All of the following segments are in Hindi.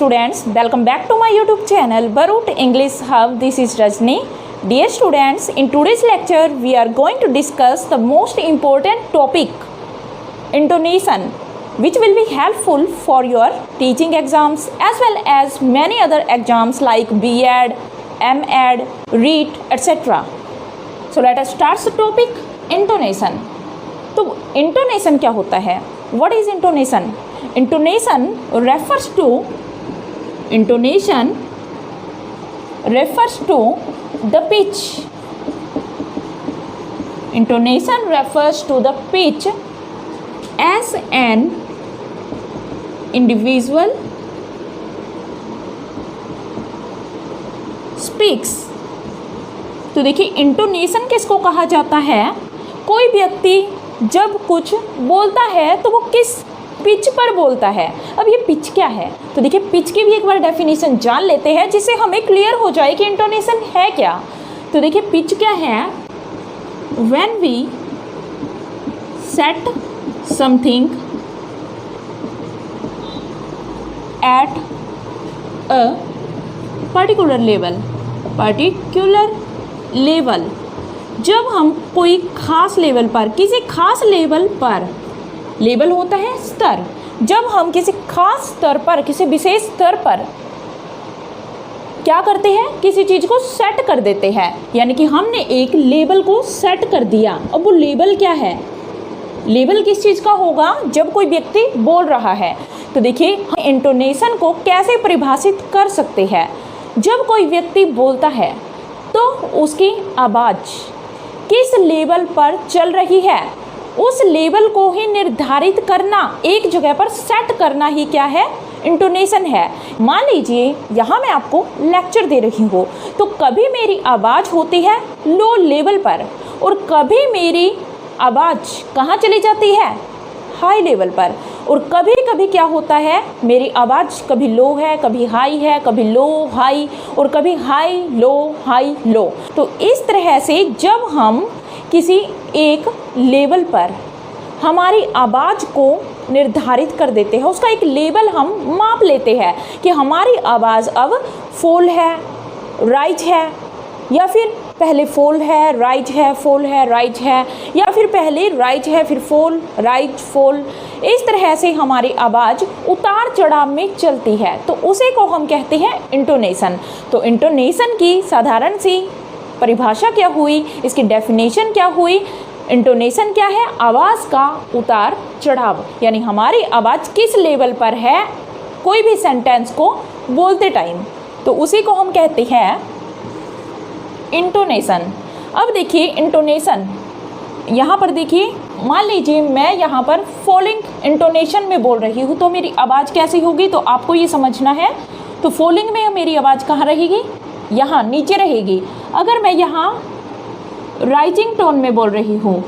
students, welcome back to my YouTube channel Barut English Hub. This is Rajni. Dear students, in today's lecture we are going to discuss the most important topic, intonation, which will be helpful for your teaching exams as well as many other exams like B.Ed, M.Ed, REIT, etc. So let us start the topic, intonation. तो intonation क्या होता है? What is intonation? Intonation refers to the pitch. Intonation refers to the pitch as an individual speaks. तो देखिए इंटोनेशन किसको कहा जाता है? कोई व्यक्ति जब कुछ बोलता है तो वो किस पिच पर बोलता है। अब ये पिच क्या है? तो देखिए पिच की भी एक बार डेफिनेशन जान लेते हैं जिससे हमें क्लियर हो जाए कि इंटोनेशन है क्या। तो देखिए पिच क्या है? When we set something at a particular level, जब हम कोई खास लेवल पर, किसी खास लेवल पर, लेवल होता है स्तर, जब हम किसी खास स्तर पर, किसी विशेष स्तर पर क्या करते हैं, किसी चीज़ को सेट कर देते हैं, यानी कि हमने एक लेवल को सेट कर दिया। अब वो लेवल क्या है? लेवल किस चीज़ का होगा? जब कोई व्यक्ति बोल रहा है। तो देखिए हम इंटोनेशन को कैसे परिभाषित कर सकते हैं। जब कोई व्यक्ति बोलता है तो उसकी आवाज़ किस लेवल पर चल रही है, उस लेवल को ही निर्धारित करना, एक जगह पर सेट करना ही क्या है? इंटोनेशन है। मान लीजिए यहाँ मैं आपको लेक्चर दे रही हूँ तो कभी मेरी आवाज़ होती है लो लेवल पर और कभी मेरी आवाज़ कहाँ चली जाती है? हाई लेवल पर। और कभी कभी क्या होता है, मेरी आवाज़ कभी लो है, कभी हाई है, कभी लो हाई, और कभी हाई लो। तो इस तरह से जब हम किसी एक लेवल पर हमारी आवाज़ को निर्धारित कर देते हैं, उसका एक लेवल हम माप लेते हैं कि हमारी आवाज़ अब फॉल है, राइज है, या फिर पहले फॉल है, राइज है, फॉल है, राइज है, या फिर पहले राइज है फिर फॉल, राइज, फॉल। इस तरह से हमारी आवाज़ उतार चढ़ाव में चलती है, तो उसे को हम कहते हैं इंटोनेशन। तो इंटोनेशन की साधारण सी परिभाषा क्या हुई, इसकी डेफिनेशन क्या हुई? इंटोनेशन क्या है? आवाज़ का उतार चढ़ाव, यानी हमारी आवाज़ किस लेवल पर है कोई भी सेंटेंस को बोलते टाइम, तो उसी को हम कहते हैं इंटोनेशन। अब देखिए इंटोनेशन, यहाँ पर देखिए, मान लीजिए मैं यहाँ पर फॉलिंग इंटोनेशन में बोल रही हूँ तो मेरी आवाज़ कैसी होगी, तो आपको ये समझना है। तो फॉलिंग में मेरी आवाज़ कहाँ रहेगी? यहाँ नीचे रहेगी। अगर मैं यहाँ राइजिंग टोन में बोल रही हूँ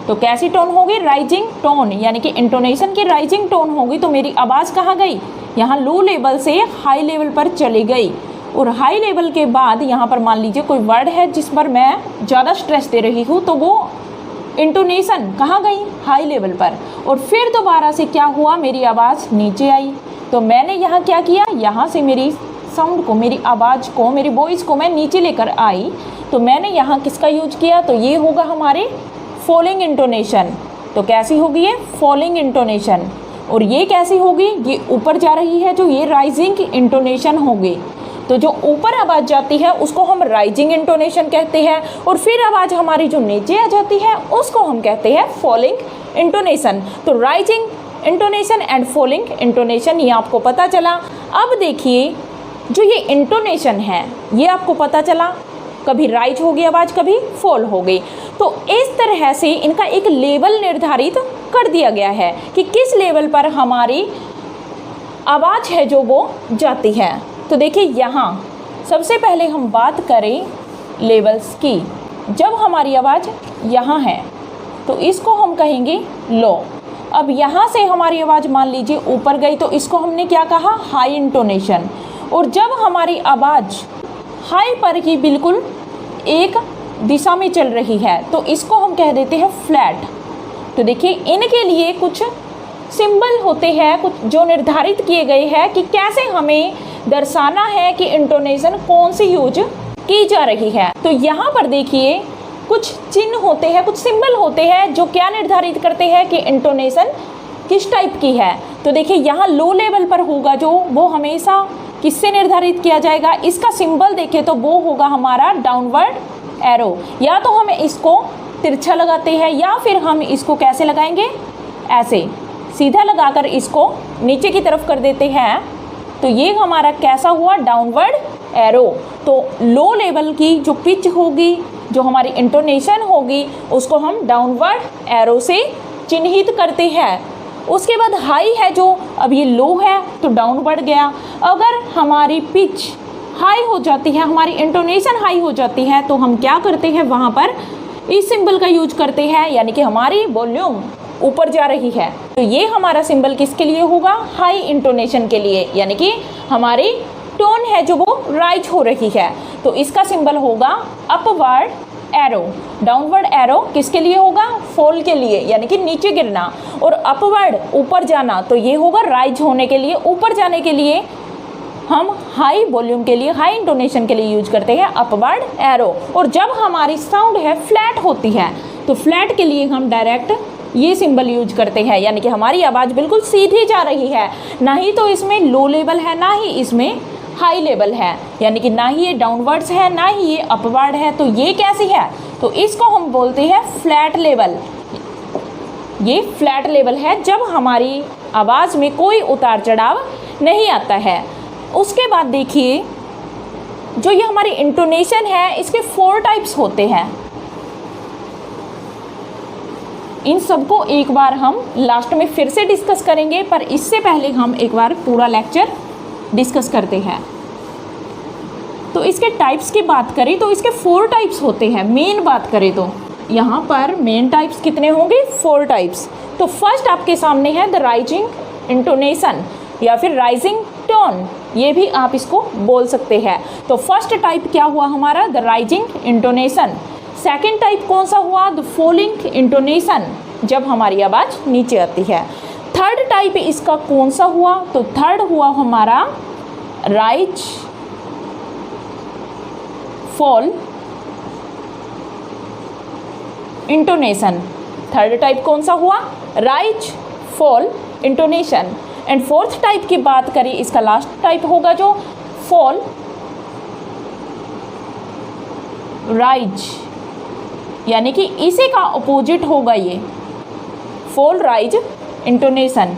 तो कैसी टोन होगी? राइजिंग टोन, यानी कि इंटोनेशन की राइजिंग टोन होगी। तो मेरी आवाज़ कहाँ गई? यहाँ लो लेवल से हाई लेवल पर चली गई। और हाई लेवल के बाद यहाँ पर मान लीजिए कोई वर्ड है जिस पर मैं ज़्यादा स्ट्रेस दे रही हूँ, तो वो इंटोनेशन कहाँ गई? हाई लेवल पर। और फिर दोबारा से क्या हुआ? मेरी आवाज़ नीचे आई। तो मैंने यहाँ क्या किया? यहाँ से मेरी साउंड को, मेरी आवाज़ को, मेरी वॉइस को मैं नीचे लेकर आई। तो मैंने यहाँ किसका यूज किया? तो ये होगा हमारे फॉलिंग इंटोनेशन। तो कैसी होगी ये? Falling intonation. और ये कैसी होगी? ये ऊपर जा रही है, जो ये राइजिंग इंटोनेशन होगी। तो जो ऊपर आवाज़ जाती है उसको हम राइजिंग इंटोनेशन कहते हैं, और फिर आवाज़ हमारी जो नीचे आ जाती है उसको हम कहते हैं फॉलिंग इंटोनेशन। तो rising intonation and falling intonation, ये आपको पता चला। अब देखिए जो ये इंटोनेशन है ये आपको पता चला, कभी राइज होगी आवाज़, कभी फॉल हो गई। तो इस तरह से इनका एक लेवल निर्धारित कर दिया गया है कि किस लेवल पर हमारी आवाज़ है जो वो जाती है। तो देखिए यहाँ सबसे पहले हम बात करें लेवल्स की। जब हमारी आवाज़ यहाँ है तो इसको हम कहेंगे लो। अब यहाँ से हमारी आवाज़ मान लीजिए ऊपर गई तो इसको हमने क्या कहा? High intonation. और जब हमारी आवाज़ हाई पर ही बिल्कुल एक दिशा में चल रही है तो इसको हम कह देते हैं फ्लैट। तो देखिए इनके लिए कुछ सिंबल होते हैं कुछ जो निर्धारित किए गए हैं कि कैसे हमें दर्शाना है कि इंटोनेशन कौन सी यूज की जा रही है। तो यहाँ पर देखिए कुछ चिन्ह होते हैं, कुछ सिंबल होते हैं जो क्या निर्धारित करते हैं कि इंटोनेशन किस टाइप की है। तो देखिए यहाँ लो लेवल पर होगा जो, वो हमेशा किससे निर्धारित किया जाएगा, इसका सिंबल देखें तो वो होगा हमारा डाउनवर्ड एरो। या तो हम इसको तिरछा लगाते हैं या फिर हम इसको कैसे लगाएंगे, ऐसे सीधा लगाकर इसको नीचे की तरफ कर देते हैं। तो ये हमारा कैसा हुआ, डाउनवर्ड एरो। तो लो लेवल की जो पिच होगी, जो हमारी इंटोनेशन होगी, उसको हम डाउनवर्ड एरो से चिन्हित करते हैं। उसके बाद हाई है जो, अब ये लो है तो डाउनवर्ड गया। अगर हमारी पिच हाई हो जाती है, हमारी इंटोनेशन हाई हो जाती है, तो हम क्या करते हैं, वहाँ पर इस सिंबल का यूज करते हैं, यानी कि हमारी वॉल्यूम ऊपर जा रही है। तो ये हमारा सिंबल किसके लिए होगा, हाई इंटोनेशन के लिए, यानी कि हमारी टोन है जो वो राइज हो रही है। तो इसका सिंबल होगा अपवर्ड एरो। डाउनवर्ड एरो किसके लिए होगा, फॉल के लिए, यानी कि नीचे गिरना। और अपवर्ड ऊपर जाना, तो ये होगा राइज होने के लिए, ऊपर जाने के लिए हम हाई वॉल्यूम के लिए, हाई इंटोनेशन के लिए यूज करते हैं अपवर्ड एरो। और जब हमारी साउंड है फ्लैट होती है, तो फ्लैट के लिए हम डायरेक्ट ये सिंबल यूज करते हैं, यानी कि हमारी आवाज़ बिल्कुल सीधी जा रही है, ना ही तो इसमें लो लेवल है, ना ही इसमें हाई लेवल है, यानी कि ना ही ये डाउनवर्ड्स है, ना ही ये अपवर्ड है। तो ये कैसी है, तो इसको हम बोलते हैं फ्लैट लेवल। ये फ्लैट लेवल है जब हमारी आवाज़ में कोई उतार चढ़ाव नहीं आता है। उसके बाद देखिए जो ये हमारी इंटोनेशन है, इसके 4 टाइप्स होते हैं। इन सबको एक बार हम लास्ट में फिर से डिस्कस करेंगे, पर इससे पहले हम एक बार पूरा लेक्चर डिस्कस करते हैं। तो इसके टाइप्स की बात करें तो इसके 4 टाइप्स होते हैं। मेन बात करें तो यहाँ पर मेन टाइप्स कितने होंगे, 4 टाइप्स। तो फर्स्ट आपके सामने है द राइजिंग इंटोनेशन या फिर राइजिंग टोन, ये भी आप इसको बोल सकते हैं। तो फर्स्ट टाइप क्या हुआ हमारा, the rising intonation. Second type कौन सा हुआ, द फॉलिंग इंटोनेशन, जब हमारी आवाज़ नीचे आती है। थर्ड टाइप इसका कौन सा हुआ, तो थर्ड हुआ हमारा rise fall intonation. Third type कौन सा हुआ, rise fall intonation. And fourth type की बात करें, इसका लास्ट टाइप होगा जो फॉल राइज, यानी कि इसी का अपोजिट होगा ये फॉल राइज इंटोनेशन।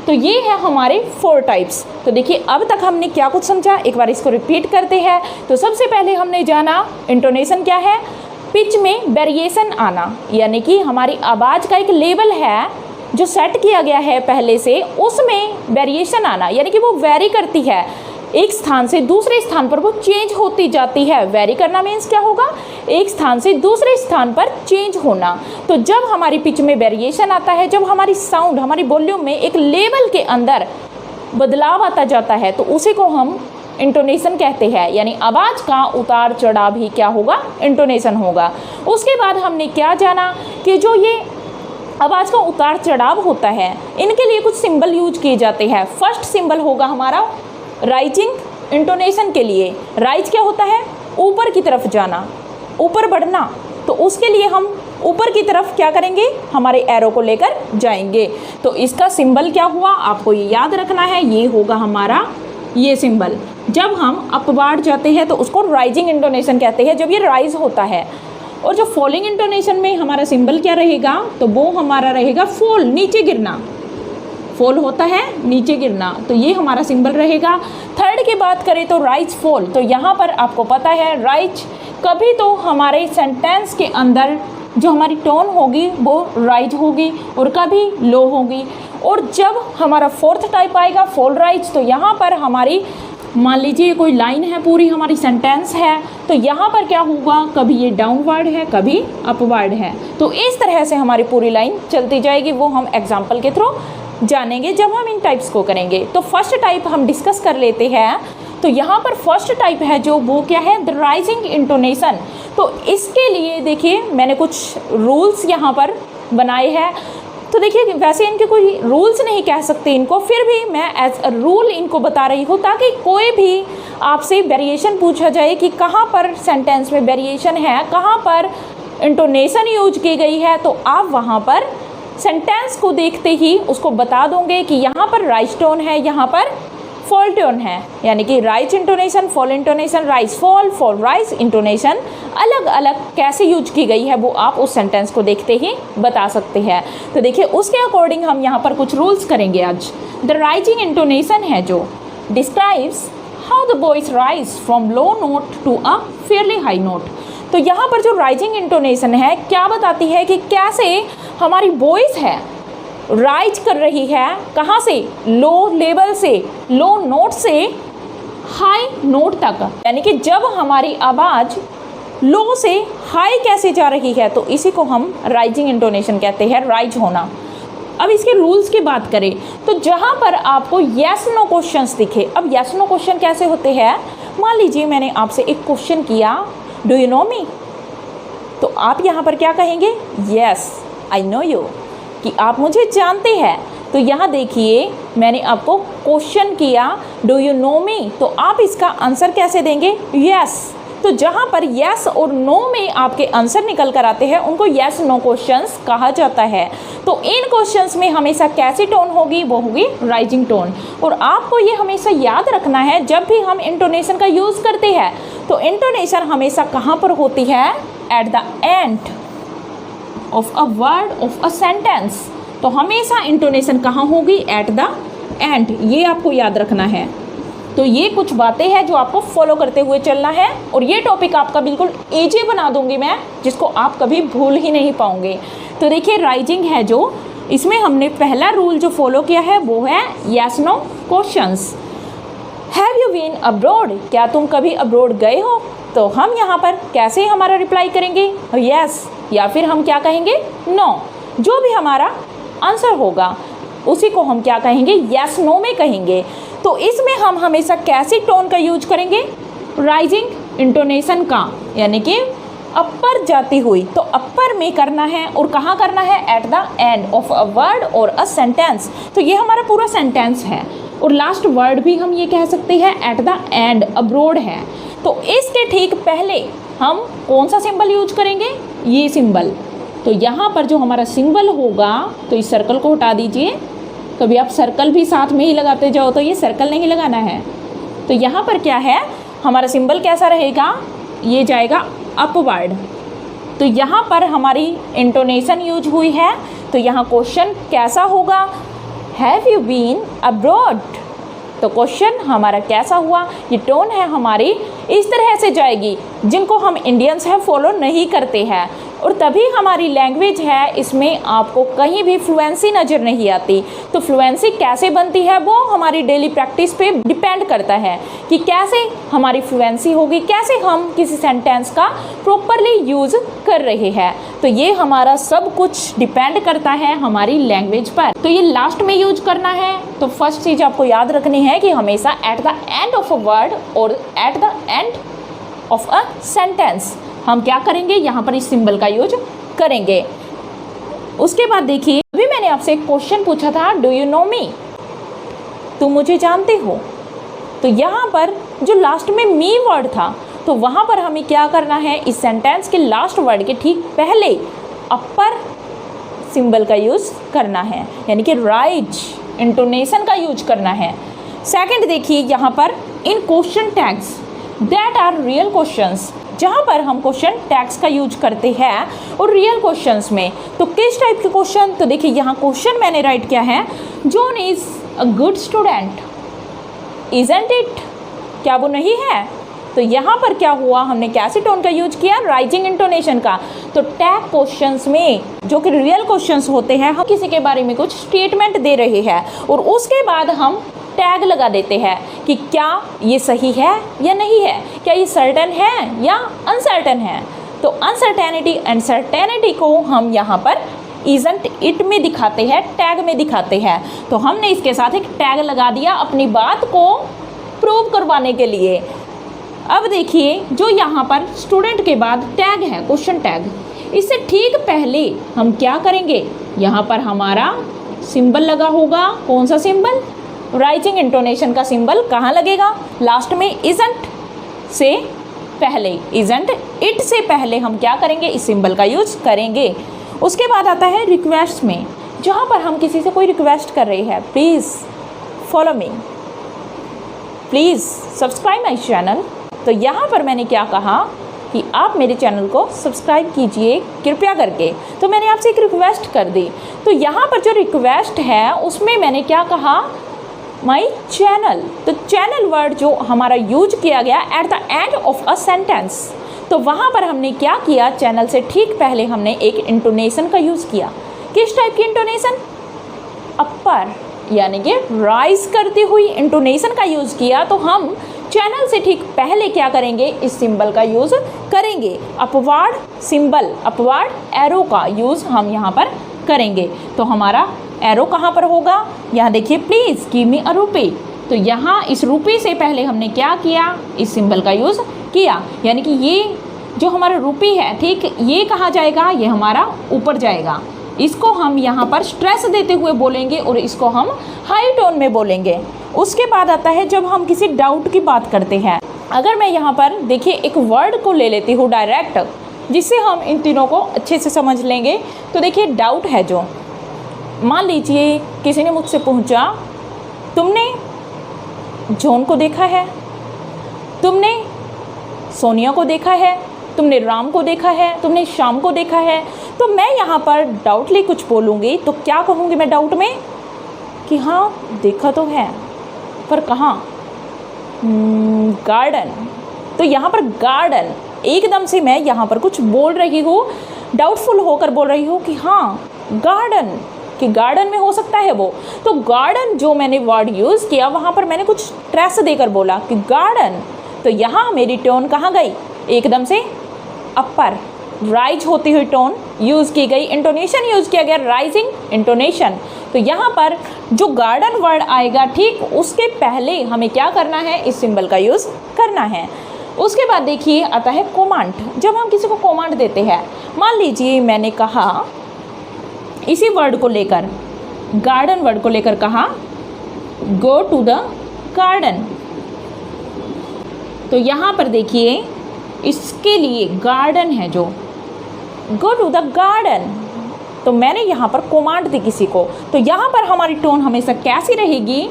तो ये है हमारे 4 टाइप्स। तो देखिए अब तक हमने क्या कुछ समझा, एक बार इसको रिपीट करते हैं। तो सबसे पहले हमने जाना इंटोनेशन क्या है, पिच में वेरिएशन आना, यानी कि हमारी आवाज़ का एक लेवल है जो सेट किया गया है पहले से, उसमें वेरिएशन आना, यानी कि वो वेरी करती है, एक स्थान से दूसरे स्थान पर वो चेंज होती जाती है। वेरी करना मीन्स क्या होगा, एक स्थान से दूसरे स्थान पर चेंज होना। तो जब हमारी पिच में वेरिएशन आता है, जब हमारी साउंड, हमारी वॉल्यूम में एक लेवल के अंदर बदलाव आता जाता है, तो उसी को हम इंटोनेशन कहते हैं, यानी आवाज़ का उतार चढ़ाव ही क्या होगा, इंटोनेशन होगा। उसके बाद हमने क्या जाना कि जो ये आवाज़ का उतार चढ़ाव होता है, इनके लिए कुछ सिंबल यूज किए जाते हैं। फर्स्ट सिंबल होगा हमारा राइजिंग इंटोनेशन के लिए। राइज क्या होता है, ऊपर की तरफ जाना, ऊपर बढ़ना। तो उसके लिए हम ऊपर की तरफ क्या करेंगे, हमारे एरो को लेकर जाएंगे। तो इसका सिंबल क्या हुआ, आपको ये याद रखना है, ये होगा हमारा ये सिंबल। जब हम अपवार्ड जाते हैं तो उसको राइजिंग इंटोनेशन कहते हैं, जब ये राइज होता है। और जो फॉलिंग इंटोनेशन में हमारा सिंबल क्या रहेगा, तो वो हमारा रहेगा फॉल, नीचे गिरना। फॉल होता है नीचे गिरना, तो ये हमारा सिंबल रहेगा। थर्ड की बात करें तो राइज फॉल। तो यहाँ पर आपको पता है राइज कभी तो हमारे सेंटेंस के अंदर जो हमारी टोन होगी वो राइज होगी और कभी लो होगी। और जब हमारा फोर्थ टाइप आएगा फॉल राइज, तो यहाँ पर हमारी मान लीजिए कोई लाइन है, पूरी हमारी सेंटेंस है, तो यहाँ पर क्या होगा, कभी ये डाउनवर्ड है, कभी अपवर्ड है। तो इस तरह से हमारी पूरी लाइन चलती जाएगी, वो हम एग्जाम्पल के थ्रू जानेंगे जब हम इन टाइप्स को करेंगे। तो फर्स्ट टाइप हम डिस्कस कर लेते हैं। तो यहाँ पर फर्स्ट टाइप है जो, वो क्या है, द राइजिंग इंटोनेशन। तो इसके लिए देखिए मैंने कुछ रूल्स यहाँ पर बनाए हैं। तो देखिए वैसे इनके कोई रूल्स नहीं कह सकते इनको, फिर भी मैं एज अ रूल इनको बता रही हूँ ताकि कोई भी आपसे वेरिएशन पूछा जाए कि कहाँ पर सेंटेंस में वेरिएशन है, कहाँ पर इंटोनेशन यूज की गई है, तो आप वहाँ पर सेंटेंस को देखते ही उसको बता दोगे कि यहाँ पर राइज टोन है, यहाँ पर फॉल टोन है, यानी कि rise intonation, fall intonation, rise fall, fall rise intonation अलग अलग कैसे यूज की गई है वो आप उस सेंटेंस को देखते ही बता सकते हैं। तो देखिए उसके अकॉर्डिंग हम यहाँ पर कुछ रूल्स करेंगे आज। द राइजिंग इंटोनेशन है जो describes how the voice rise from low note to a fairly high note. तो यहाँ पर जो राइजिंग इंटोनेशन है क्या बताती है कि कैसे हमारी वॉइस है राइज कर रही है, कहाँ से, लो लेवल से, लो नोट से हाई नोट तक, यानी कि जब हमारी आवाज़ लो से हाई कैसे जा रही है, तो इसी को हम राइजिंग इंटोनेशन कहते हैं, राइज होना। अब इसके रूल्स की बात करें तो जहाँ पर आपको येस नो क्वेश्चंस दिखे, अब येस नो क्वेश्चन कैसे होते हैं, मान लीजिए मैंने आपसे एक क्वेश्चन किया, डू यू नो मी, तो आप यहाँ पर क्या कहेंगे, येस आई नो यू, कि आप मुझे जानते हैं। तो यहाँ देखिए मैंने आपको क्वेश्चन किया डू यू नो मी, तो आप इसका आंसर कैसे देंगे, यस। तो जहाँ पर यस और नो में आपके आंसर निकल कर आते हैं उनको यस नो क्वेश्चंस कहा जाता है। तो इन क्वेश्चंस में हमेशा कैसी टोन होगी, वो होगी राइजिंग टोन। और आपको ये हमेशा याद रखना है जब भी हम इंटोनेशन का यूज़ करते हैं तो इंटोनेशन हमेशा कहाँ पर होती है, eight the end of a word of a sentence. तो हमेशा इंटोनेशन कहाँ होगी, एट द एंड, ये आपको याद रखना है। तो ये कुछ बातें हैं जो आपको फॉलो करते हुए चलना है और ये टॉपिक आपका बिल्कुल इजी बना दूंगी मैं, जिसको आप कभी भूल ही नहीं पाओगे। तो देखिए राइजिंग है जो, इसमें हमने पहला रूल जो फॉलो किया है वो है yes no questions. Have you been abroad, क्या तुम कभी अब्रॉड गए हो, तो हम यहाँ पर कैसे हमारा रिप्लाई करेंगे, यस, या फिर हम क्या कहेंगे, नो। जो भी हमारा आंसर होगा उसी को हम क्या कहेंगे, यस नो में कहेंगे। तो इसमें हम हमेशा कैसी टोन का यूज करेंगे, राइजिंग इंटोनेशन का, यानी कि अपर जाती हुई। तो अपर में करना है और कहाँ करना है, eight the end of a word और अ सेंटेंस। तो ये हमारा पूरा सेंटेंस है और लास्ट वर्ड भी हम ये कह सकते हैं एट द एंड, अब्रॉड है। तो इसके ठीक पहले हम कौन सा सिंबल यूज करेंगे, ये सिंबल। तो यहाँ पर जो हमारा सिंबल होगा, तो इस सर्कल को हटा दीजिए, कभी आप सर्कल भी साथ में ही लगाते जाओ तो ये सर्कल नहीं लगाना है। तो यहाँ पर क्या है, हमारा सिंबल कैसा रहेगा, ये जाएगा अपवर्ड। तो यहाँ पर हमारी इंटोनेशन यूज हुई है, तो यहाँ क्वेश्चन कैसा होगा, हैव यू बीन अब्रॉड। तो क्वेश्चन हमारा कैसा हुआ, ये टोन है हमारी इस तरह से जाएगी जिनको हम इंडियंस हैं फॉलो नहीं करते हैं, और तभी हमारी लैंग्वेज है इसमें आपको कहीं भी फ्लुएंसी नज़र नहीं आती। तो फ्लुएंसी कैसे बनती है वो हमारी डेली प्रैक्टिस पे डिपेंड करता है कि कैसे हमारी फ्लुएंसी होगी, कैसे हम किसी सेंटेंस का प्रॉपरली यूज़ कर रहे हैं। तो ये हमारा सब कुछ डिपेंड करता है हमारी लैंग्वेज पर। तो ये लास्ट में यूज करना है। तो फर्स्ट चीज़ आपको याद रखनी है कि हमेशा at the end of a word और at the end of a sentence हम क्या करेंगे, यहाँ पर इस सिंबल का यूज करेंगे। उसके बाद देखिए अभी मैंने आपसे एक क्वेश्चन पूछा था, डू यू नो मी, तुम मुझे जानते हो। तो यहाँ पर जो लास्ट में मी वर्ड था, तो वहाँ पर हमें क्या करना है, इस सेंटेंस के लास्ट वर्ड के ठीक पहले अपर सिंबल का यूज करना है, यानी कि राइज इंटोनेशन का यूज करना है। सेकंड देखिए यहाँ पर in question tags that are real questions, जहाँ पर हम क्वेश्चन टैग्स का यूज करते हैं और रियल क्वेश्चंस में। तो किस टाइप के क्वेश्चन, तो देखिए यहाँ क्वेश्चन मैंने राइट किया है, John is a good student, isn't it, क्या वो नहीं है। तो यहाँ पर क्या हुआ, हमने कैसे टोन का यूज किया, राइजिंग इंटोनेशन का। तो टैग क्वेश्चंस में जो कि रियल क्वेश्चंस होते हैं, हम किसी के बारे में कुछ स्टेटमेंट दे रहे हैं और उसके बाद हम टैग लगा देते हैं कि क्या ये सही है या नहीं है, क्या ये सर्टेन है या अनसर्टेन है। तो अनसर्टेनिटी एंड सर्टेनिटी को हम यहाँ पर इजंट इट में दिखाते हैं, टैग में दिखाते हैं। तो हमने इसके साथ एक टैग लगा दिया अपनी बात को प्रूव करवाने के लिए। अब देखिए जो यहाँ पर स्टूडेंट के बाद टैग है, क्वेश्चन टैग, इससे ठीक पहले हम क्या करेंगे, यहाँ पर हमारा सिंबल लगा होगा, कौन सा सिंबल? राइजिंग इंटोनेशन का सिंबल कहाँ लगेगा? लास्ट में इजंट से पहले, इजंट इट से पहले हम क्या करेंगे? इस सिंबल का यूज करेंगे। उसके बाद आता है रिक्वेस्ट में, जहाँ पर हम किसी से कोई रिक्वेस्ट कर रहे हैं, please follow me, please subscribe my channel. तो यहाँ पर मैंने क्या कहा कि आप मेरे चैनल को सब्सक्राइब कीजिए कृपया करके। तो मैंने आपसे एक रिक्वेस्ट कर दी। तो यहाँ पर जो रिक्वेस्ट है उसमें मैंने क्या कहा? My channel. तो चैनल वर्ड जो हमारा यूज किया गया eight the end of a sentence, तो वहाँ पर हमने क्या किया? चैनल से ठीक पहले हमने एक इंटोनेशन का यूज़ किया। किस टाइप की इंटोनेशन? अपर, यानी कि राइज करती हुई इंटोनेशन का यूज़ किया। तो हम चैनल से ठीक पहले क्या करेंगे? इस सिंबल का यूज़ करेंगे। अपवार्ड सिंबल, अपवार्ड एरो का यूज़ हम यहाँ पर करेंगे। तो हमारा एरो कहाँ पर होगा? यहाँ देखिए, प्लीज़ गिव मी अ रुपी। तो यहाँ इस रुपी से पहले हमने क्या किया? इस सिंबल का यूज़ किया, यानी कि ये जो हमारा रुपी है, ठीक, ये कहाँ जाएगा? ये हमारा ऊपर जाएगा। इसको हम यहाँ पर स्ट्रेस देते हुए बोलेंगे और इसको हम हाई टोन में बोलेंगे। उसके बाद आता है जब हम किसी डाउट की बात करते हैं। अगर मैं यहाँ पर देखिए एक वर्ड को ले लेती हूँ डायरेक्ट, जिससे हम इन तीनों को अच्छे से समझ लेंगे। तो देखिए डाउट है जो, मान लीजिए किसी ने मुझसे पूछा, तुमने जॉन को देखा है? तुमने सोनिया को देखा है? तुमने राम को देखा है? तुमने श्याम को देखा है? तो मैं यहाँ पर डाउटली कुछ बोलूँगी तो क्या कहूँगी मैं डाउट में? कि हाँ देखा तो है, पर कहाँ? गार्डन। तो यहाँ पर गार्डन, एकदम से मैं यहाँ पर कुछ बोल रही हूँ, डाउटफुल होकर बोल रही हूँ कि हाँ गार्डन, कि गार्डन में हो सकता है वो। तो गार्डन जो मैंने वर्ड यूज़ किया वहाँ पर मैंने कुछ स्ट्रेस देकर बोला कि गार्डन। तो यहाँ मेरी टोन कहाँ गई? एकदम से अपर, राइज होती हुई टोन यूज़ की गई, इंटोनेशन यूज़ किया गया, राइजिंग इंटोनेशन। तो यहाँ पर जो गार्डन वर्ड आएगा, ठीक, उसके पहले हमें क्या करना है? इस सिंबल का यूज़ करना है। उसके बाद देखिए आता है कमांड। जब हम किसी को कमांड देते हैं, मान लीजिए मैंने कहा इसी वर्ड को लेकर, गार्डन वर्ड को लेकर कहा, गो टू द गार्डन। तो यहाँ पर देखिए इसके लिए गार्डन है जो, गो टू द गार्डन। तो मैंने यहाँ पर कमांड दी किसी को, तो यहाँ पर हमारी टोन हमेशा कैसी रहेगी?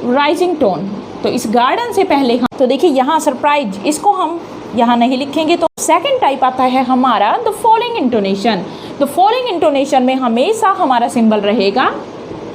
Rising tone. तो इस गार्डन से पहले हम, तो देखिए यहाँ सरप्राइज, इसको हम यहाँ नहीं लिखेंगे। तो सेकंड टाइप आता है हमारा the following intonation. The following intonation में हमेशा हमारा सिंबल रहेगा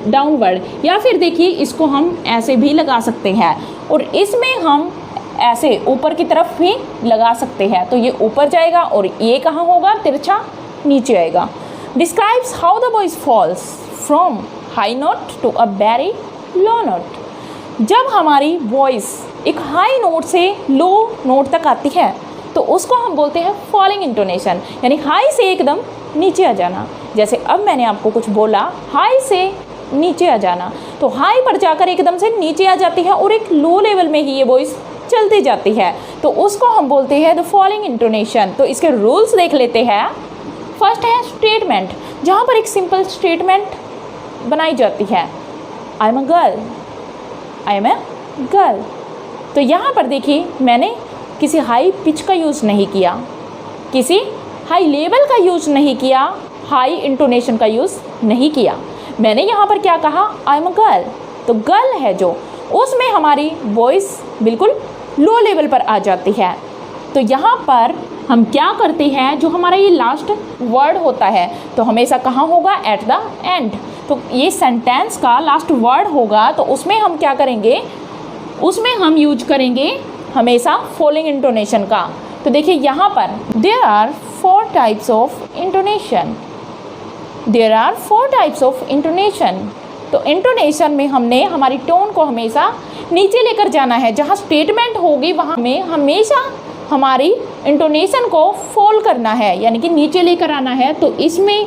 डाउनवर्ड, या फिर देखिए इसको हम ऐसे भी लगा सकते हैं और इसमें हम ऐसे ऊपर की तरफ भी लगा सकते हैं। तो ये ऊपर जाएगा और ये कहाँ होगा? तिरछा नीचे आएगा। Describes how the voice falls from high note to a very low note. जब हमारी वॉइस एक हाई नोट से लो नोट तक आती है तो उसको हम बोलते हैं फॉलिंग इंटोनेशन, यानी हाई से एकदम नीचे आ जाना। जैसे अब मैंने आपको कुछ बोला, हाई से नीचे आ जाना, तो हाई पर जाकर एकदम से नीचे आ जाती है और एक लो लेवल में ही ये वॉइस चलती जाती है। तो उसको हम बोलते हैं द फॉलोइंग इंटोनेशन। तो इसके रूल्स देख लेते हैं। फर्स्ट है स्टेटमेंट, जहाँ पर एक सिंपल स्टेटमेंट बनाई जाती है, I am a girl, I am a girl. तो यहाँ पर देखिए मैंने किसी हाई पिच का यूज़ नहीं किया, किसी हाई लेवल का यूज़ नहीं किया, हाई इंटोनेशन का यूज़ नहीं किया। मैंने यहाँ पर क्या कहा? आई एम अ गर्ल। तो गर्ल है जो, उसमें हमारी वॉइस बिल्कुल लो लेवल पर आ जाती है। तो यहाँ पर हम क्या करते हैं, जो हमारा ये लास्ट वर्ड होता है तो हमेशा कहाँ होगा? Eight the and. तो ये सेंटेंस का लास्ट वर्ड होगा तो उसमें हम क्या करेंगे? उसमें हम यूज करेंगे हमेशा फॉलोइंग इंटोनेशन का। तो देखिए यहाँ पर there are 4 types of intonation, there are 4 types of intonation. तो इंटोनेशन में हमने हमारी टोन को हमेशा नीचे लेकर जाना है। जहाँ स्टेटमेंट होगी वहाँ में हमेशा हमारी इंटोनेशन को फॉल करना है, यानी कि नीचे लेकर आना है। तो इसमें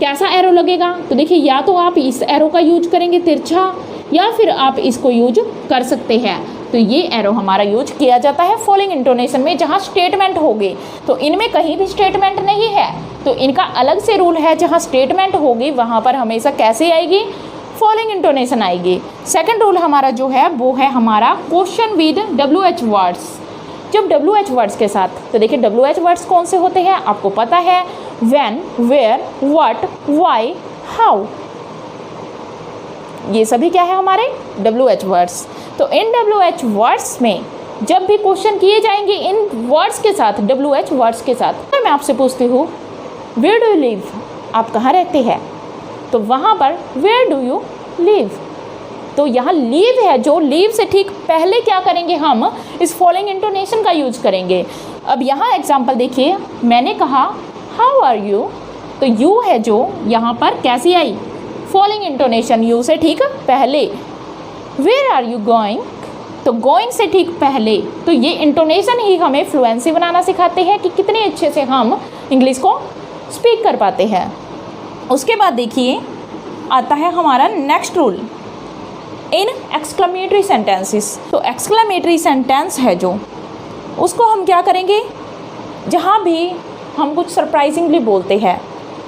कैसा एरो लगेगा? तो देखिए या तो आप इस एरो का यूज करेंगे तिरछा, या फिर आप इसको यूज कर सकते हैं। तो ये एरो हमारा यूज किया जाता है फॉलोइंग इंटोनेशन में, जहाँ स्टेटमेंट होगी। तो इनमें कहीं भी स्टेटमेंट नहीं है, तो इनका अलग से रूल है। जहाँ स्टेटमेंट होगी वहाँ पर हमेशा कैसे आएगी, फॉलोइंग इंटोनेशन आएगी। सेकंड रूल हमारा जो है वो है हमारा क्वेश्चन विद WH वर्ड्स। जब WH वर्ड्स के साथ, तो देखिए WH वर्ड्स कौन से होते हैं आपको पता है, when, where, what, why, how, ये सभी क्या है हमारे WH वर्ड्स। तो इन WH वर्ड्स में जब भी क्वेश्चन किए जाएंगे इन वर्ड्स के साथ, WH वर्ड्स के साथ, तो मैं आपसे पूछती हूँ वेयर डू यू लिव, आप कहाँ रहते हैं, तो वहाँ पर वेयर डू यू लिव, तो यहाँ लीव है, जो लीव से ठीक पहले क्या करेंगे, हम इस फॉलोइंग इंटोनेशन का यूज करेंगे। अब यहाँ एग्जांपल देखिए, मैंने कहा हाउ आर यू, तो यू है जो यहाँ पर कैसी आई, फॉलोइंग इंटोनेशन, यू से ठीक पहले। वेयर आर यू गोइंग, तो गोइंग से ठीक पहले। तो ये इंटोनेशन ही हमें फ्लुएंसी बनाना सिखाते हैं कि कितने अच्छे से हम इंग्लिश को स्पीक कर पाते हैं। उसके बाद देखिए आता है हमारा नेक्स्ट रूल, इन एक्सक्लेमेटरी सेंटेंसेस। तो एक्सक्लेमेटरी सेंटेंस है जो, उसको हम क्या करेंगे, जहाँ भी हम कुछ सरप्राइजिंगली बोलते हैं,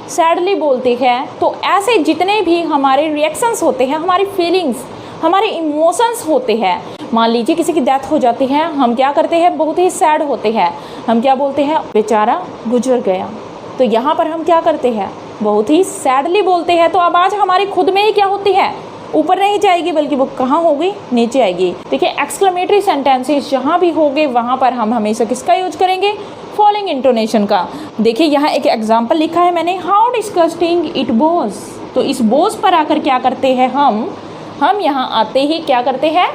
सैडली बोलते हैं, तो ऐसे जितने भी हमारे रिएक्शंस होते हैं, हमारी फीलिंग्स, हमारे इमोशंस होते हैं। मान लीजिए किसी की डेथ हो जाती है, हम क्या करते हैं, बहुत ही सैड होते हैं, हम क्या बोलते हैं, बेचारा गुजर गया। तो यहाँ पर हम क्या करते हैं, बहुत ही सैडली बोलते हैं। तो आवाज़ हमारी खुद में ही क्या होती है, ऊपर नहीं जाएगी, बल्कि वो कहाँ होगी, नीचे आएगी। देखिए एक्सक्लेमेटरी सेंटेंसेस जहाँ भी होंगे वहाँ पर हम हमेशा किसका यूज करेंगे, फॉलोइंग इंटोनेशन का। देखिए यहाँ एक एग्जांपल लिखा है मैंने, हाउ डिस्गस्टिंग इट वाज। तो इस बोझ पर आकर क्या करते हैं हम यहाँ आते ही क्या करते हैं,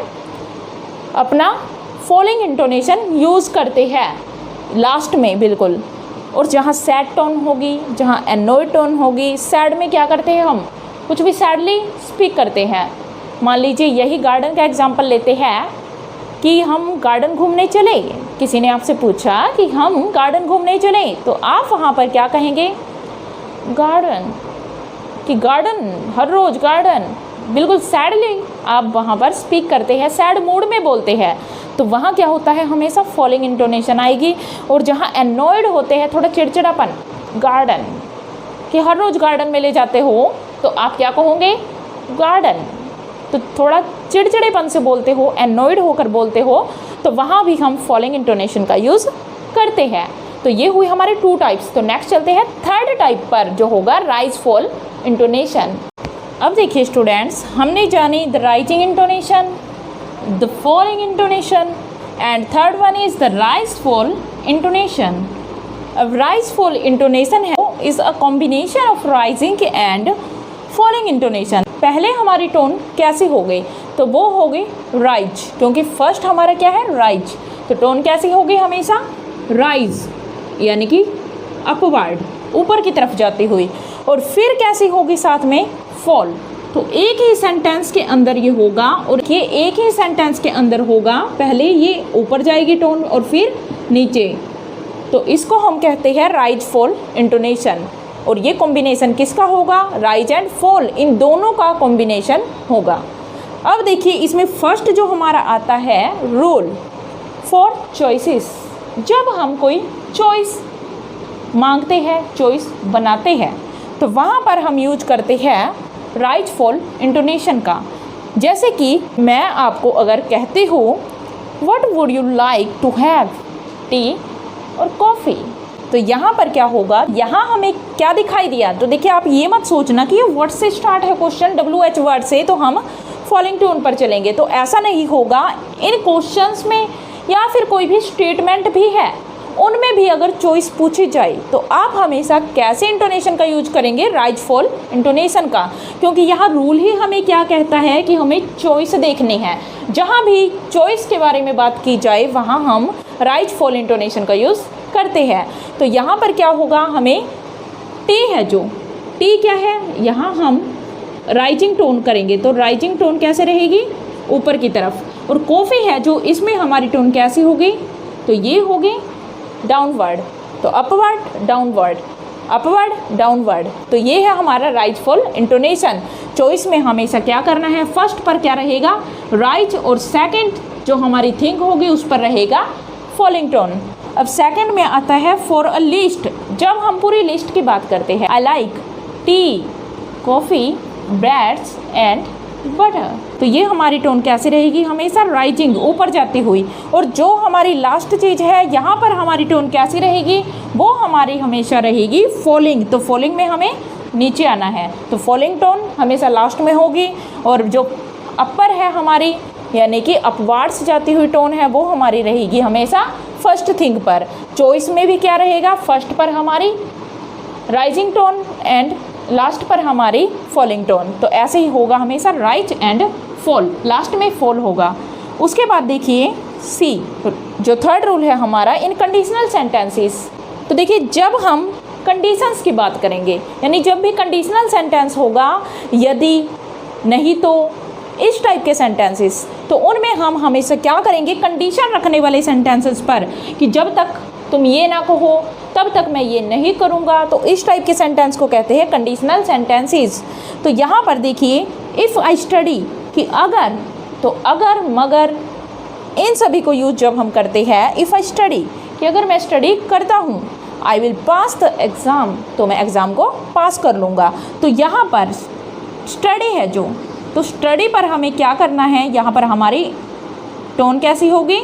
अपना फॉलोइंग इंटोनेशन यूज़ करते हैं लास्ट में बिल्कुल। और जहाँ सैड टोन होगी, जहाँ एनोयड टोन होगी, सैड में क्या करते हैं, हम कुछ भी सैडली स्पीक करते हैं। मान लीजिए यही गार्डन का एग्जांपल लेते हैं कि हम गार्डन घूमने चले, किसी ने आपसे पूछा कि हम गार्डन घूमने चले, तो आप वहाँ पर क्या कहेंगे, गार्डन, कि गार्डन, हर रोज़ गार्डन, बिल्कुल सैडली आप वहाँ पर स्पीक करते हैं, सैड मूड में बोलते हैं। तो वहाँ क्या होता है, हमेशा फॉलोइंग इंटोनेशन आएगी। और जहाँ एनॉयड होते हैं, थोड़ा चिड़चिड़ापन, गार्डन, कि हर रोज़ गार्डन में ले जाते हो, तो आप क्या कहोगे, गार्डन। तो थोड़ा चिड़चिड़ेपन से बोलते हो, एनॉयड होकर बोलते हो, तो वहाँ भी हम फॉलोइंग इंटोनेशन का यूज़ करते हैं। तो ये हुई हमारे 2 टाइप्स। तो नेक्स्ट चलते हैं थर्ड टाइप पर, जो होगा राइज फॉल इंटोनेशन। अब देखिए स्टूडेंट्स, हमने जानी the rising intonation, the following intonation, and third one is the rise fall intonation. अब राइज फॉल इंटोनेशन है is a combination of rising and following intonation. पहले हमारी टोन कैसी हो गई, तो वो हो गई राइज, क्योंकि फर्स्ट हमारा क्या है, राइज। तो टोन कैसी होगी, हमेशा राइज, यानी कि अपवर्ड, ऊपर की तरफ जाती हुई। और फिर कैसी होगी साथ में, फॉल। तो एक ही सेंटेंस के अंदर ये होगा, और ये एक ही सेंटेंस के अंदर होगा, पहले ये ऊपर जाएगी टोन और फिर नीचे। तो इसको हम कहते हैं राइज फॉल इंटोनेशन। और ये कॉम्बिनेशन किसका होगा, राइज एंड फॉल, इन दोनों का कॉम्बिनेशन होगा। अब देखिए इसमें फर्स्ट जो हमारा आता है, रूल फॉर चॉइसेस। जब हम कोई चॉइस मांगते हैं, चॉइस बनाते हैं, तो वहाँ पर हम यूज करते हैं राइज फॉल इंटोनेशन का। जैसे कि मैं आपको अगर कहती हूँ what would you like to have, tea और कॉफ़ी, तो यहाँ पर क्या होगा, यहाँ हमें क्या दिखाई दिया। तो देखिए आप ये मत सोचना कि ये वर्ड से स्टार्ट है क्वेश्चन, WH वर्ड से, तो हम फॉलोइंग टोन पर चलेंगे, तो ऐसा नहीं होगा। इन क्वेश्चंस में या फिर कोई भी स्टेटमेंट भी है, उनमें भी अगर चॉइस पूछी जाए, तो आप हमेशा कैसे इंटोनेशन का यूज करेंगे, राइज फॉल इंटोनेशन का, क्योंकि यहाँ रूल ही हमें क्या कहता है कि हमें चॉइस देखनी है। जहाँ भी चॉइस के बारे में बात की जाए, वहाँ हम राइज फॉल इंटोनेशन का यूज़ करते हैं। तो यहाँ पर क्या होगा, हमें टी है जो, टी क्या है, यहाँ हम राइजिंग टोन करेंगे, तो राइजिंग टोन कैसे रहेगी, ऊपर की तरफ। और कॉफ़ी है जो, इसमें हमारी टोन कैसी होगी, तो ये होगी डाउनवर्ड। तो अपवर्ड डाउनवर्ड, अपवर्ड डाउनवर्ड, तो ये है हमारा राइज फॉल इंटोनेशन। चॉइस में हमेशा क्या करना है, फर्स्ट पर क्या रहेगा, राइज, और सेकंड जो हमारी थिंग होगी उस पर रहेगा फॉलोइंग टोन। अब सेकंड में आता है फॉर अ लिस्ट। जब हम पूरी लिस्ट की बात करते हैं, I like T, coffee, breads and butter, तो ये हमारी टोन कैसी रहेगी, हमेशा राइजिंग, ऊपर जाती हुई। और जो हमारी लास्ट चीज़ है यहाँ पर हमारी टोन कैसी रहेगी, वो हमारी हमेशा रहेगी फॉलिंग। तो फॉलिंग में हमें नीचे आना है, तो फॉलिंग टोन हमेशा लास्ट में होगी। और जो अपर है हमारी, यानी कि अपवार्ड्स जाती हुई टोन है, वो हमारी रहेगी हमेशा फर्स्ट थिंग पर। चॉइस में भी क्या रहेगा, फर्स्ट पर हमारी राइजिंग टोन एंड लास्ट पर हमारी फॉलिंग टोन। तो ऐसे ही होगा हमेशा, राइज एंड फॉल, लास्ट में फॉल होगा। उसके बाद देखिए सी, जो थर्ड रूल है हमारा इन कंडीशनल सेंटेंसेस। तो देखिए जब हम कंडीशंस की बात करेंगे, यानी जब भी कंडीशनल सेंटेंस होगा, यदि, नहीं तो, इस टाइप के सेंटेंसेस, तो उनमें हम हमेशा क्या करेंगे, कंडीशन रखने वाले सेंटेंसेस पर, कि जब तक तुम ये ना कहो तब तक मैं ये नहीं करूँगा। तो इस टाइप के सेंटेंस को कहते हैं कंडीशनल सेंटेंसेस। तो यहाँ पर देखिए इफ़ आई स्टडी, कि अगर, तो अगर, मगर, इन सभी को यूज जब हम करते हैं, इफ़ आई स्टडी, कि अगर मैं स्टडी करता हूँ, I will pass the exam, तो मैं एग्ज़ाम को पास कर लूँगा। तो यहाँ पर स्टडी है जो, तो स्टडी पर हमें क्या करना है, यहाँ पर हमारी टोन कैसी होगी,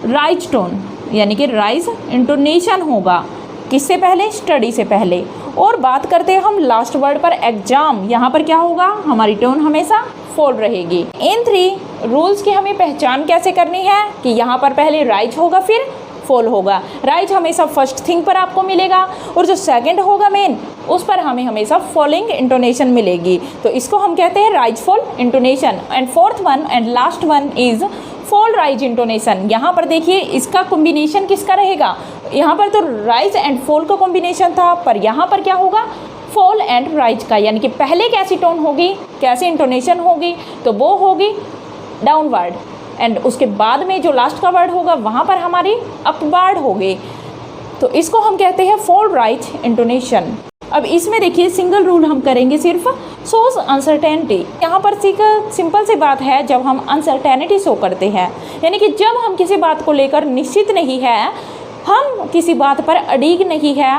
राइज टोन, यानी कि राइज इंटोनेशन होगा, किससे पहले, स्टडी से पहले। और बात करते हैं हम लास्ट वर्ड पर, एग्जाम, यहाँ पर क्या होगा, हमारी टोन हमेशा फॉल रहेगी। इन 3 रूल्स की हमें पहचान कैसे करनी है, कि यहाँ पर पहले राइज होगा फिर फॉल होगा। राइज हमेशा फर्स्ट थिंग पर आपको मिलेगा, और जो सेकंड होगा मेन, उस पर हमें हमेशा फॉलिंग इंटोनेशन मिलेगी। तो इसको हम कहते हैं rise fall intonation. And fourth one and last one is fall rise intonation. यहाँ पर देखिए इसका कॉम्बिनेशन किसका रहेगा, यहाँ पर तो राइज एंड फॉल का कॉम्बिनेशन था, पर यहाँ पर क्या होगा, फॉल एंड राइज का। यानी कि पहले कैसी टोन होगी, कैसी इंटोनेशन होगी, तो वो होगी डाउनवर्ड, एंड उसके बाद में जो लास्ट का वर्ड होगा वहाँ पर हमारी अपवर्ड होगी। तो इसको हम कहते हैं फॉल राइज इंटोनेशन। अब इसमें देखिए सिंगल रूल हम करेंगे सिर्फ, शोज अनसर्टेनिटी। यहाँ पर सिंपल सी बात है, जब हम अनसर्टेनिटी शो करते हैं, यानी कि जब हम किसी बात को लेकर निश्चित नहीं है, हम किसी बात पर अड़िग नहीं है,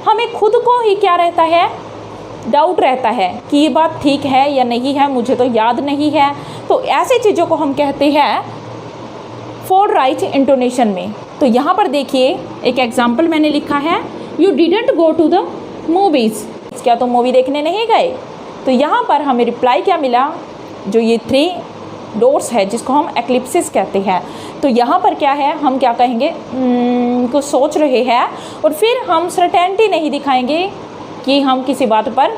हमें खुद को ही क्या रहता है, डाउट रहता है कि ये बात ठीक है या नहीं है, मुझे तो याद नहीं है। तो ऐसी चीज़ों को हम कहते हैं फॉल राइज इंटोनेशन में। तो यहाँ पर देखिए एक एग्जाम्पल मैंने लिखा है, you didn't go to the movies, क्या तुम मूवी देखने नहीं गए। तो यहाँ पर हमें रिप्लाई क्या मिला, जो ये 3 डोर्स है जिसको हम एक्लिप्सिस कहते हैं। तो यहाँ पर क्या है, हम क्या कहेंगे, कुछ सोच रहे हैं, और फिर हम सर्टेनिटी नहीं दिखाएंगे कि हम किसी बात पर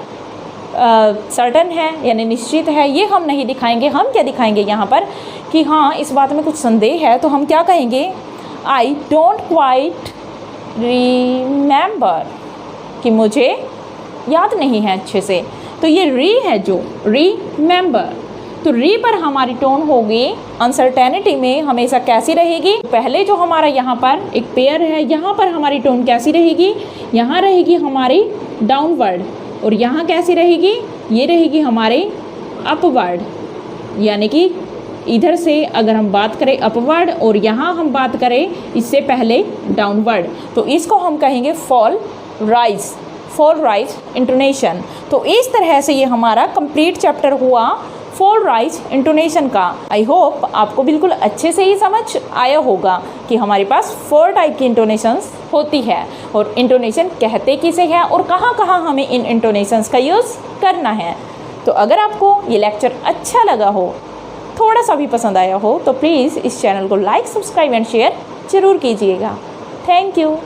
सर्टन है यानी निश्चित है, ये हम नहीं दिखाएंगे। हम क्या दिखाएंगे यहाँ पर, कि हाँ इस बात में कुछ संदेह है। तो हम क्या कहेंगे, आई डोंट क्वाइट रिमेंबर, कि मुझे याद नहीं है अच्छे से। तो ये री है जो, रिमेंबर, तो री पर हमारी टोन होगी अनसर्टेनिटी में हमेशा कैसी रहेगी, पहले जो हमारा यहाँ पर एक पेयर है, यहाँ पर हमारी टोन कैसी रहेगी, यहाँ रहेगी हमारी डाउनवर्ड, और यहाँ कैसी रहेगी, ये रहेगी हमारे अपवर्ड। यानी कि इधर से अगर हम बात करें अपवर्ड, और यहाँ हम बात करें इससे पहले डाउनवर्ड, तो इसको हम कहेंगे fall rise, fall rise intonation. तो इस तरह से ये हमारा कंप्लीट चैप्टर हुआ फॉल राइज इंटोनेशन का। आई होप आपको बिल्कुल अच्छे से ही समझ आया होगा कि हमारे पास 4 टाइप की इंटोनेशंस होती है, और इंटोनेशन कहते किसे हैं और कहाँ कहाँ हमें इन इंटोनेशंस का यूज़ करना है। तो अगर आपको ये लेक्चर अच्छा लगा हो, थोड़ा सा भी पसंद आया हो, तो प्लीज़ इस चैनल को लाइक, सब्सक्राइब एंड शेयर ज़रूर कीजिएगा। Thank you.